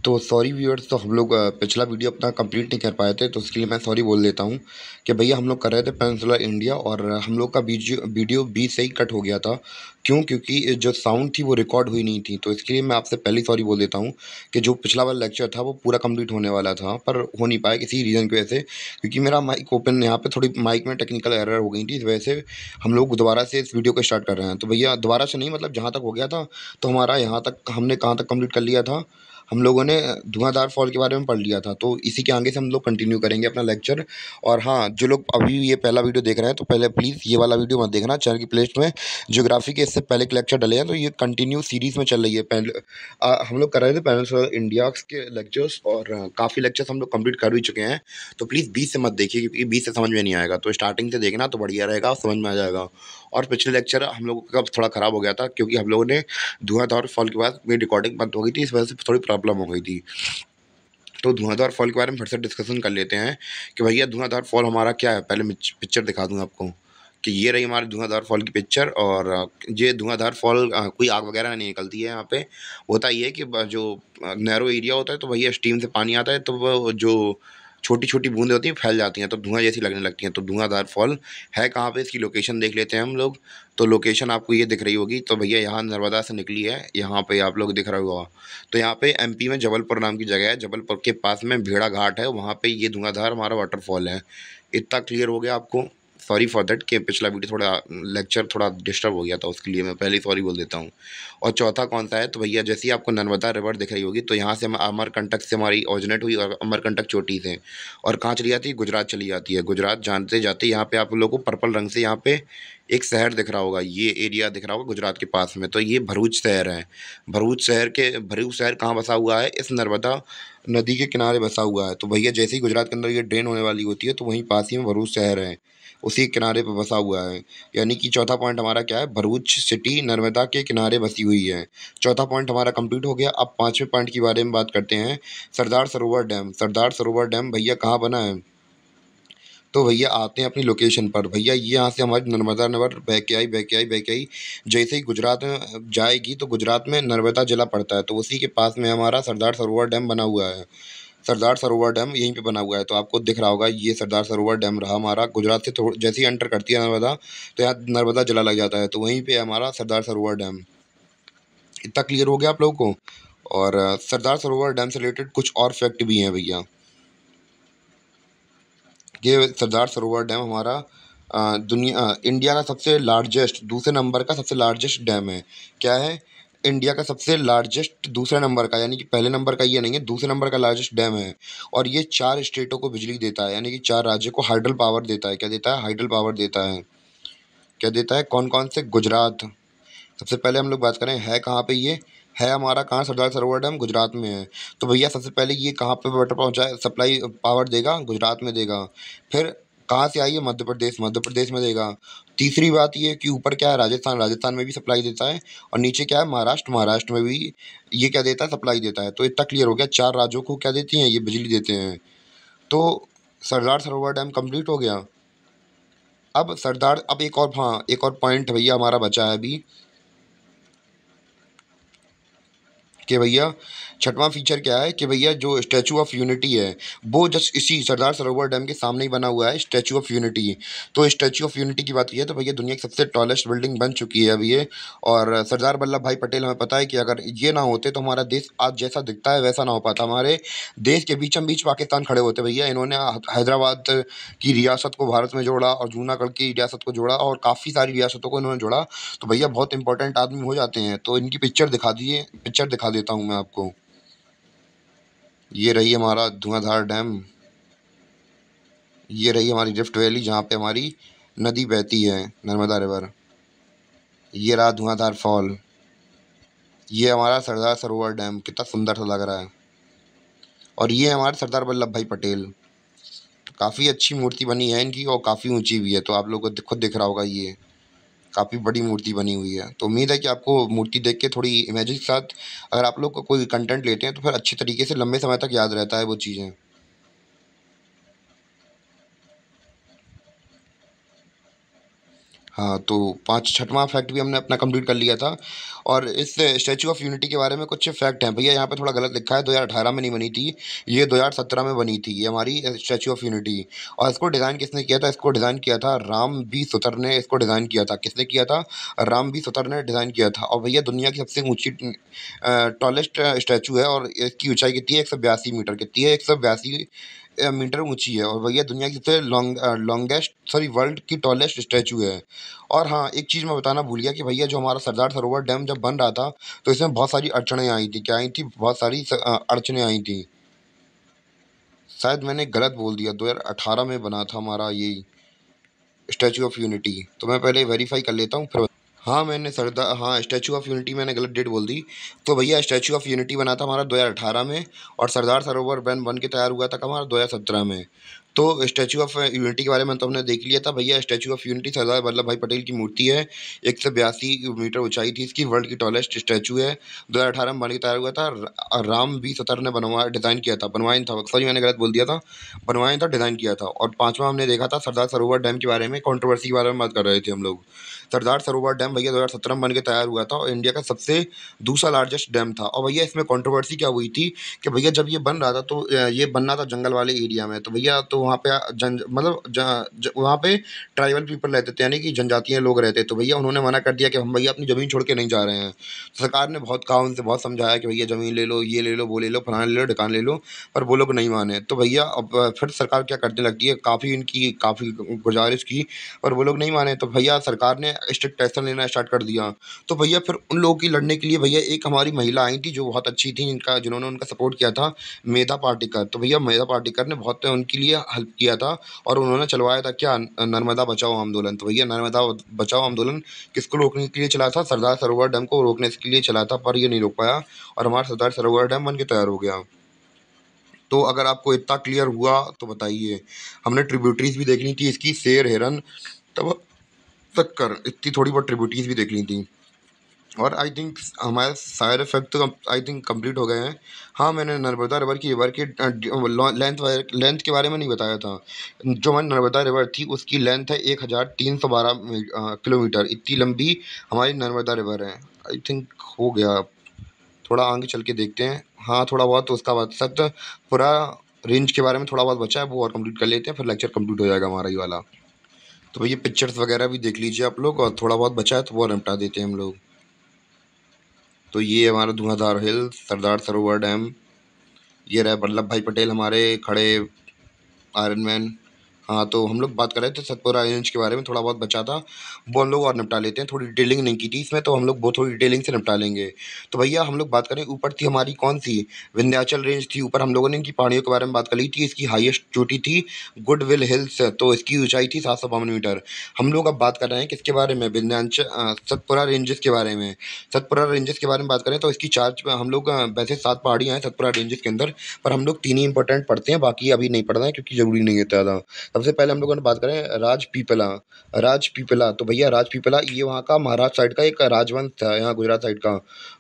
तो sorry viewers, तो हम लोग पिछला वीडियो अपना कंप्लीट नहीं कर पाए थे, तो उसके लिए मैं सॉरी बोल देता हूँ कि भैया हम लोग कर रहे थे पेनिनसुलर इंडिया और हम लोग का वीडियो बीच से ही कट हो गया था। क्यों? क्योंकि जो साउंड थी वो रिकॉर्ड हुई नहीं थी, तो इसके लिए मैं आपसे पहले सॉरी बोल देता हूँ कि जो पिछला वाला लेक्चर था वो पूरा कंप्लीट होने वाला था, पर हो नहीं पाया किसी रीज़न की वजह से। क्योंकि मेरा माइक ओपन, यहाँ पे थोड़ी माइक में टेक्निकल एरर हो गई थी, इस वजह से हम लोग दोबारा से इस वीडियो को स्टार्ट कर रहे हैं। तो भैया दोबारा से नहीं, मतलब जहाँ तक हो गया था, तो हमारा यहाँ तक हमने कहाँ तक कंप्लीट कर लिया था, हम लोगों ने धुआंधार फॉल के बारे में पढ़ लिया था। तो इसी के आगे से हम लोग कंटिन्यू करेंगे अपना लेक्चर। और हाँ, जो लोग अभी ये पहला वीडियो देख रहे हैं तो पहले प्लीज़ ये वाला वीडियो मत देखना। चैनल की प्लेलिस्ट में ज्योग्राफी के इससे पहले के लेक्चर डले हैं, तो ये कंटिन्यू सीरीज़ में चल रही है। पहले हम लोग कर रहे थे पेनिनसुलर इंडिया के लेक्चर्स, और काफ़ी लेक्चर्स हम लोग कंप्लीट कर भी चुके हैं। तो प्लीज़ बीच से मत देखिए, क्योंकि बीच से समझ में नहीं आएगा, तो स्टार्टिंग से देखना तो बढ़िया रहेगा, समझ में आ जाएगा। और पिछले लेक्चर हम लोगों का थोड़ा ख़राब हो गया था, क्योंकि हम लोगों ने धुआंधार फॉल के बाद मेरी रिकॉर्डिंग बंद हो गई थी, इस वजह से थोड़ी प्रॉब्लम हो गई थी। तो धुआंधार फॉल के बारे में फिर से डिस्कशन कर लेते हैं कि भैया धुआंधार फॉल हमारा क्या है। पहले मैं पिक्चर दिखा दूँ आपको कि ये रही हमारी धुआंधार फॉल की पिक्चर। और ये धुआंधार फॉल, कोई आग वगैरह नहीं निकलती है यहाँ पे। होता ये है कि जो नैरो एरिया होता है, तो भैया स्टीम से पानी आता है, तो वो जो छोटी छोटी बूंदें होती हैं फैल जाती हैं, तो धुआं जैसी लगने लगती हैं। तो धुआंधार फॉल है कहाँ पे, इसकी लोकेशन देख लेते हैं हम लोग। तो लोकेशन आपको ये दिख रही होगी, तो भैया यहाँ नर्मदा से निकली है, यहाँ पे आप लोग दिख रहा होगा। तो यहाँ पे एमपी में जबलपुर नाम की जगह है, जबलपुर के पास में भेड़ा घाट है, वहाँ पे ये धुआंधार हमारा वाटरफॉल है। इतना क्लियर हो गया आपको? सॉरी फॉर दैट कि पिछला वीडियो थोड़ा लेक्चर थोड़ा डिस्टर्ब हो गया था, उसके लिए मैं पहले ही सॉरी बोल देता हूँ। और चौथा कौन सा है, तो भैया जैसे ही आपको नर्मदा रिवर दिख रही होगी, तो यहाँ से अमरकंटक से हमारी ओरिजिनेट हुई, और अमरकंटक चोटी से, और कहाँ चली जाती है, गुजरात चली जाती है। गुजरात जानते जाते यहाँ पे आप लोगों को पर्पल रंग से यहाँ पे एक शहर दिख रहा होगा, ये एरिया दिख रहा होगा गुजरात के पास में, तो ये भरूच शहर है। भरूच शहर कहाँ बसा हुआ है, इस नर्मदा नदी के किनारे बसा हुआ है। तो भैया जैसे ही गुजरात के अंदर ये ड्रेन होने वाली होती है, तो वहीं पास ही में भरूच शहर है, उसी के किनारे पे बसा हुआ है। यानी कि चौथा पॉइंट हमारा क्या है, भरूच सिटी नर्मदा के किनारे बसी हुई है। चौथा पॉइंट हमारा कंप्लीट हो गया। अब पांचवें पॉइंट के बारे में बात करते हैं, सरदार सरोवर डैम। सरदार सरोवर डैम भैया कहाँ बना है, तो भैया आते हैं अपनी लोकेशन पर। भैया ये यहाँ से हमारी नर्मदा नगर बह के आई, बह के आई, बह के आई, जैसे ही गुजरात में जाएगी, तो गुजरात में नर्मदा जिला पड़ता है, तो उसी के पास में हमारा सरदार सरोवर डैम बना हुआ है। सरदार सरोवर डैम यहीं पे बना हुआ है, तो आपको दिख रहा होगा, ये सरदार सरोवर डैम रहा हमारा। गुजरात से थोड़ा जैसे ही एंटर करती है नर्मदा, तो यहाँ नर्मदा जिला लग जाता है, तो वहीं पे हमारा सरदार सरोवर डैम। इतना क्लियर हो गया आप लोगों को? और सरदार सरोवर डैम से रिलेटेड कुछ और फैक्ट भी हैं भैया। ये सरदार सरोवर डैम हमारा इंडिया का सबसे लार्जेस्ट, दूसरे नंबर का सबसे लार्जेस्ट डैम है। क्या है? इंडिया का सबसे लार्जेस्ट दूसरे नंबर का, यानी कि पहले नंबर का ये नहीं है, दूसरे नंबर का लार्जेस्ट डैम है। और ये 4 स्टेटों को बिजली देता है, यानी कि 4 राज्यों को हाइडल पावर देता है। क्या देता है? हाइडल पावर देता है। क्या देता है? कौन कौन से? गुजरात। सबसे पहले हम लोग बात करें, है कहाँ पे ये? है हमारा कहाँ? सरदार सरोवर डैम गुजरात में है। तो भैया सबसे पहले ये कहाँ पे वाटर पहुँचाए, सप्लाई पावर देगा? गुजरात में देगा। फिर कहाँ से आई है? मध्य प्रदेश, मध्य प्रदेश में देगा। तीसरी बात ये कि ऊपर क्या है, राजस्थान, राजस्थान में भी सप्लाई देता है। और नीचे क्या है, महाराष्ट्र, महाराष्ट्र में भी ये क्या देता है, सप्लाई देता है। तो इतना क्लियर हो गया, 4 राज्यों को क्या देती हैं, ये बिजली देते हैं। तो सरदार सरोवर डैम कंप्लीट हो गया। अब एक और, हाँ, एक और पॉइंट भैया हमारा बचा है अभी, कि भैया छठवां फीचर क्या है, कि भैया जो स्टैचू ऑफ यूनिटी है, वो जस्ट इसी सरदार सरोवर डैम के सामने ही बना हुआ है, स्टैचू ऑफ यूनिटी। तो स्टैचू ऑफ यूनिटी की बात की है, तो भैया दुनिया की सबसे टॉलेस्ट बिल्डिंग बन चुकी है अभी ये। और सरदार वल्लभ भाई पटेल, हमें पता है कि अगर ये ना होते, तो हमारा देश आज जैसा दिखता है वैसा ना हो पाता। हमारे देश के बीचों बीच पाकिस्तान खड़े होते भैया। इन्होंने हैदराबाद की रियासत को भारत में जोड़ा, और जूनागढ़ की रियासत को जोड़ा, और काफ़ी सारी रियासतों को इन्होंने जोड़ा। तो भैया बहुत इंपॉर्टेंट आदमी हो जाते हैं। तो इनकी पिक्चर दिखा दीजिए, पिक्चर दिखा देता हूँ मैं आपको। ये रही हमारा धुआंधार डैम, ये रही हमारी रिफ्ट वैली, जहाँ पे हमारी नदी बहती है, नर्मदा रिवर। ये रहा धुआंधार फॉल। ये हमारा सरदार सरोवर डैम, कितना सुंदर सा लग रहा है। और ये हमारे सरदार वल्लभ भाई पटेल। काफ़ी अच्छी मूर्ति बनी है इनकी, और काफ़ी ऊंची भी है, तो आप लोगों को खुद दिख रहा होगा, ये काफ़ी बड़ी मूर्ति बनी हुई है। तो उम्मीद है कि आपको मूर्ति देख के थोड़ी इमेजेस के साथ, अगर आप लोग को कोई कंटेंट लेते हैं, तो फिर अच्छी तरीके से लंबे समय तक याद रहता है वो चीज़ें। हाँ, तो 5 छठवां फैक्ट भी हमने अपना कंप्लीट कर लिया था। और इस स्टैच्यू ऑफ यूनिटी के बारे में कुछ फैक्ट हैं भैया, यहाँ पे थोड़ा गलत लिखा है, 2018 में नहीं बनी थी, ये 2017 में बनी थी, ये हमारी स्टैच्यू ऑफ यूनिटी। और इसको डिज़ाइन किसने किया था? इसको डिज़ाइन किया था राम बी सुतर ने, इसको डिज़ाइन किया था। किसने किया था? राम बी सुतर ने डिज़ाइन किया था। और भैया दुनिया की सबसे ऊँची टॉलेस्ट स्टैच्यू है, और इसकी ऊँचाई कितनी है? 182 मीटर। कितनी है? 182 मीटर ऊँची है। और भैया दुनिया की सबसे लॉन्गेस्ट सॉरी वर्ल्ड की टॉलेस्ट स्टैच्यू है। और हाँ, एक चीज़ मैं बताना भूल गया कि भैया जो हमारा सरदार सरोवर डैम जब बन रहा था, तो इसमें बहुत सारी अड़चनें आई थी। क्या आई थी? बहुत सारी अड़चनें आई थी। शायद मैंने गलत बोल दिया, 2018 में बना था हमारा ये स्टैच्यू ऑफ यूनिटी। तो मैं पहले वेरीफाई कर लेता हूँ फिर। हाँ, हाँ, स्टैच्यू ऑफ यूनिटी मैंने गलत डेट बोल दी। तो भैया स्टैच्यू ऑफ यूनिटी बना था हमारा 2018 में, और सरदार सरोवर डैम बन के तैयार हुआ था कब? हमारा 2017 में। तो स्टैच्यू ऑफ यूनिटी के बारे में तो हमने देख लिया था भैया। Statue of unity Sardar Vallabh भाई पटेल की मूर्ति है। 182 मीटर ऊंचाई थी इसकी, वर्ल्ड की टॉलेस्ट स्टैच्यू है। 2018 में बन के तैयार हुआ था। राम बी सतर ने बनवाया, डिज़ाइन किया था, बनवाया था, सॉरी मैंने गलत बोल दिया था, बनवाया था, डिज़ाइन किया था। और पाँचवा हमने देखा था सरदार सरोवर डैम के बारे में, कंट्रोवर्सी के बारे में बात कर रहे थे हम लोग। सरदार सरोवर डैम भैया 2017 में बन के तैयार हुआ था, और इंडिया का सबसे दूसरा लार्जेस्ट डैम था। और भैया इसमें कंट्रोवर्सी क्या हुई थी कि भैया जब ये बन रहा था, तो ये बनना था जंगल वाले एरिया में। तो भैया तो वहाँ पे वहाँ पे ट्राइबल पीपल रहते थे, यानी कि जनजातीय लोग रहते। तो भैया उन्होंने मना कर दिया कि हम भैया अपनी ज़मीन छोड़ के नहीं जा रहे हैं। सरकार ने बहुत कहा, उनसे बहुत समझाया कि भैया ज़मीन ले लो, ये ले लो, वो ले लो, फलाना ले लो, ढिकाना ले लो, पर वो लोग नहीं माने। तो भैया अब फिर सरकार क्या करने लगती है, काफ़ी गुजारिश की, पर वो लोग नहीं माने। तो भैया सरकार ने स्ट्रिक्ट एक्शन लेना स्टार्ट कर दिया। तो भैया फिर उन लोगों की लड़ने के लिए भैया एक हमारी महिला आई थी जो बहुत अच्छी थी, जिन्होंने उनका सपोर्ट किया था, मेधा पाटिकर। तो भैया मेधा पाटिकर ने बहुत उनके लिए हेल्प किया था, और उन्होंने चलवाया था क्या? नर्मदा बचाओ आंदोलन। तो भैया नर्मदा बचाओ आंदोलन किसको रोकने के लिए चला था? सरदार सरोवर डैम को रोकने के लिए चला था, पर ये नहीं रोक पाया, और हमारा सरदार सरोवर डैम बन के तैयार हो गया। तो अगर आपको इतना क्लियर हुआ तो बताइए। हमने ट्रिब्यूटरीज भी देख ली थी इसकी, शेर, हिरन, तब शक्कर, इतनी थोड़ी बहुत ट्रिब्यूटरीज भी देख ली थी। और आई थिंक हमारे सारे फैक्ट तो आई थिंक कंप्लीट हो गए हैं। हाँ, मैंने नर्मदा रिवर की लेंथ के बारे में नहीं बताया था। जो हमारी नर्मदा रिवर थी उसकी लेंथ है 1312 किलोमीटर, इतनी लंबी हमारी नर्मदा रिवर है। आई थिंक हो गया। थोड़ा आगे चल के देखते हैं। हाँ, थोड़ा बहुत उसका बाद सकता, पूरा रेंज के बारे में थोड़ा बहुत बचा है, वो और कंप्लीट कर लेते हैं, फिर लेक्चर कंप्लीट हो जाएगा हमारा ये वाला। तो भैया पिक्चर्स वगैरह भी देख लीजिए आप लोग, और थोड़ा बहुत बचा है तो वो निपटा देते हैं हम लोग। तो ये हमारा धुआंधार हिल, सरदार सरोवर डैम, ये रहे वल्लभ भाई पटेल हमारे खड़े, आयरन मैन। हाँ, तो हम लोग बात कर रहे थे सतपुरा रेंज के बारे में, थोड़ा बहुत बचा था, वो हम लोग और निपटा लेते हैं। थोड़ी डिटेलिंग नहीं की थी इसमें, तो हम लोग वो थोड़ी डिटेलिंग से निपटा लेंगे। तो भैया हम लोग बात करें, ऊपर थी हमारी कौन सी? विंध्याचल रेंज थी ऊपर। हम लोगों ने इनकी पहाड़ियों के बारे में बात कर ली थी। इसकी हाईएस्ट चोटी थी गुडविल हिल्स, तो इसकी ऊंचाई थी 752 मीटर। हम लोग अब बात कर रहे हैं किसके बारे में? सतपुरा रेंजेस के बारे में। सतपुरा रेंजेस के बारे में बात करें तो इसकी हम लोग वैसे 7 पहाड़ियाँ हैं सतपुरा रेंजेस के अंदर, पर हम लोग 3 ही इंपॉर्टेंट पढ़ते हैं, बाकी अभी नहीं पढ़ रहे हैं क्योंकि ज़रूरी नहीं है ज़्यादा। सबसे पहले हम लोगों ने बात करें राजपीपला। राजपीपला, तो भैया राजपीपला ये वहाँ का महाराष्ट्र साइड का एक राजवंश था, यहाँ गुजरात साइड का।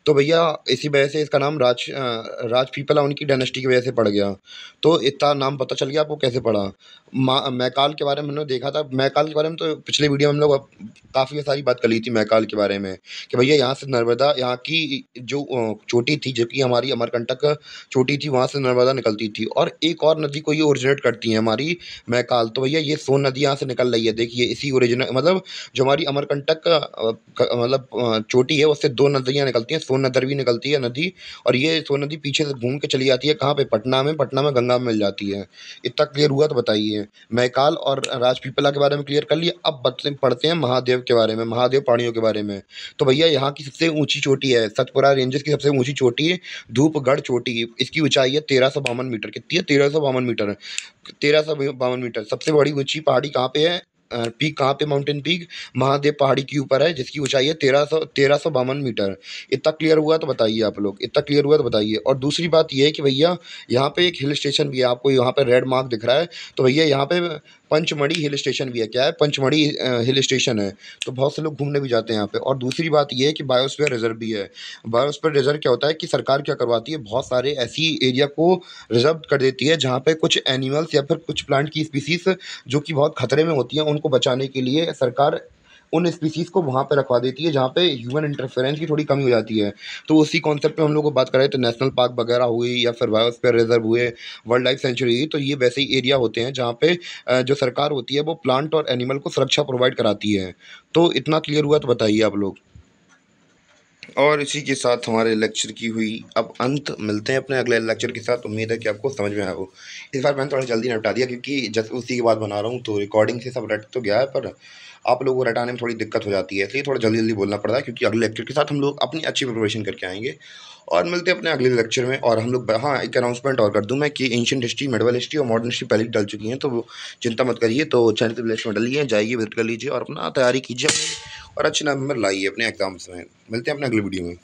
तो भैया इसी वजह से इसका नाम राजपीपला उनकी डायनेस्टी की वजह से पड़ गया। तो इतना नाम पता चल गया आपको कैसे पड़ा। मैकाल के बारे में हमने देखा था। मैकाल के बारे में तो पिछले वीडियो में हम लोग काफ़ी सारी बात कर ली थी मैकाल के बारे में, कि भैया यहाँ से नर्मदा, यहाँ की जो चोटी थी, जो कि हमारी अमरकंटक चोटी थी, वहाँ से नर्मदा निकलती थी। और एक और नदी को ये ओरिजिनेट करती है हमारी मैकाल। तो भैया ये सोन नदी यहाँ से निकल रही है, देखिए इसी ओरिजिनल मतलब जो हमारी अमरकंटक का चोटी है, उससे 2 नदियाँ निकलती हैं, सोन नदर भी निकलती है नदी। और ये सोन नदी पीछे से घूम के चली जाती है कहाँ पे? पटना में। पटना में गंगा में मिल जाती है। इतना क्लियर हुआ तो बताइए। मैकाल और राजपीपला के बारे में क्लियर कर लिए। अब पढ़ते हैं महादेव के बारे में, महादेव पहाड़ियों के बारे में। तो भैया यहाँ की सबसे ऊंची चोटी है, सतपुरा रेंजेस की सबसे ऊंची चोटी है धूपगढ़ चोटी। इसकी ऊंचाई है 1352 मीटर। कितनी है? 1352 मीटर। 1352 मीटर। सबसे बड़ी ऊंची पहाड़ी कहाँ पे है? पीक कहाँ पे? माउंटेन पीक महादेव पहाड़ी के ऊपर है, जिसकी ऊंचाई है 1352 मीटर। इतना क्लियर हुआ तो बताइए आप लोग, इतना क्लियर हुआ तो बताइए। और दूसरी बात ये है कि भैया यहाँ पे एक हिल स्टेशन भी है, आपको यहाँ पे रेड मार्क दिख रहा है, तो भैया यहाँ पे पंचमढ़ी हिल स्टेशन भी है। क्या है? पंचमढ़ी हिल स्टेशन है। तो बहुत से लोग घूमने भी जाते हैं यहाँ पे। और दूसरी बात ये है कि बायोस्फीयर रिजर्व भी है। बायोस्फीयर रिजर्व क्या होता है कि सरकार क्या करवाती है, बहुत सारे ऐसी एरिया को रिजर्व कर देती है जहाँ पे कुछ एनिमल्स या फिर कुछ प्लांट की स्पीसीज जो कि बहुत खतरे में होती हैं, उनको बचाने के लिए सरकार उन स्पीसीज़ को वहाँ पे रखवा देती है जहाँ पे ह्यूमन इंटरफेरेंस की थोड़ी कमी हो जाती है। तो उसी कॉन्सेप्ट पे हम लोग को बात करें तो नेशनल पार्क वगैरह हुई या फिर बायोस्फीयर रिजर्व हुए, वाइल्ड लाइफ सेंचुरी हुई, तो ये वैसे ही एरिया होते हैं जहाँ पे जो सरकार होती है वो प्लांट और एनिमल को सुरक्षा प्रोवाइड कराती है। तो इतना क्लियर हुआ तो बताइए आप लोग। और इसी के साथ हमारे लेक्चर की हुई अब अंत। मिलते हैं अपने अगले लेक्चर के साथ। उम्मीद है कि आपको समझ में आया हो। इस बार मैंने थोड़ा जल्दी निपटा दिया क्योंकि जैसे उसी के बाद बना रहा हूँ तो रिकॉर्डिंग से सब रट तो गया है, पर आप लोगों को रटाने में थोड़ी दिक्कत हो जाती है, इसलिए थोड़ा जल्दी जल्दी बोलना पड़ रहा है क्योंकि अगले लेक्चर के साथ हम लोग अपनी अच्छी प्रिपरेशन करके आएंगे। और मिलते हैं अपने अगले लेक्चर में। और हम लोग, हाँ, एक अनाउंसमेंट और कर दूं मैं कि एंशिएंट हिस्ट्री, मेडिवल हिस्ट्री और मॉडर्न हिस्ट्री पहले ही डल चुकी हैं, तो वो चिंता मत करिए। तो चैनल की प्लेलिस्ट में डलिए, जाइए विजिट कर लीजिए और अपना तैयारी कीजिए अपनी, और अच्छे नंबर लाइए अपने एग्जाम्स में। मिलते हैं अपने अगले वीडियो में।